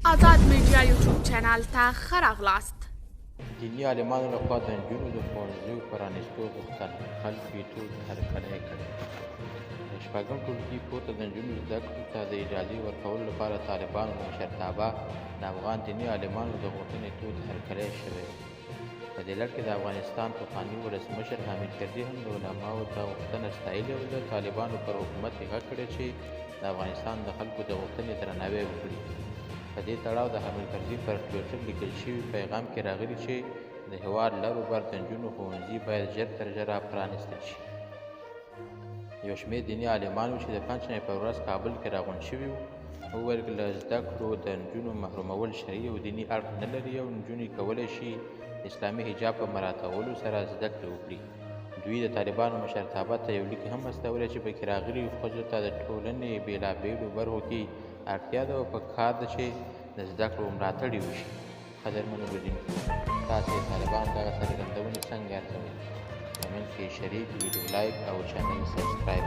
آزاد میډیا یوټیوب چینل ته ښه راغلاست. دیني عالمانو لخوا د نجونو د ښوونځیو پرانیستو غوښتنه خلک ویټو هرکلی کړی. د شپږم ټولګي پورته د نجونو زده کړو ته د اجازې ورکولو لپاره طالبانو د مشرتابه د افغان دیني عالمانو د غوښتنې تود هرکلی شوی. په دې لړ کې د افغانستان پخواني ولسمشر حامد کرزي هم د علماو دا غوښتنه ستایلې او د طالبانو پر حکومت یې غږ کړی چې د افغانستان د خلکو د غوښتنې درناوی وکړي. په دې تړاو د حامد کرزي پر ټویټر لیکل شوي پیغام کې راغلي چې د هېواد لر و بر د نجونو ښوونځي باید ژر تر ژره پرانیستل شي. یو شمېر دیني عالمانو چې د پنجشنبې په ورځ کابل کې راغونډ شوي وو وویل له زده کړو د نجونو محرومول شرعي او دیني اړخ نه لري او نجونې کولی شي د اسلامي حجاب په مراعاتولو سره زده کړې وکړي. دوی د طالبانو مشرتابه ته یو لیک هم استولی چې پکې راغلي ښځو ته د ټولنې بېلابېلو برخو کې اړتیا ده او پکار ده چې د زده کړو ملاتړ یې وشي. قدرمنو لیدونکو، تاسې د طالبانو دغه څرګندونې څنګه ارزوئ؟ کمنټ کې شریک، ویډیو لایک او چینل سبسکرایب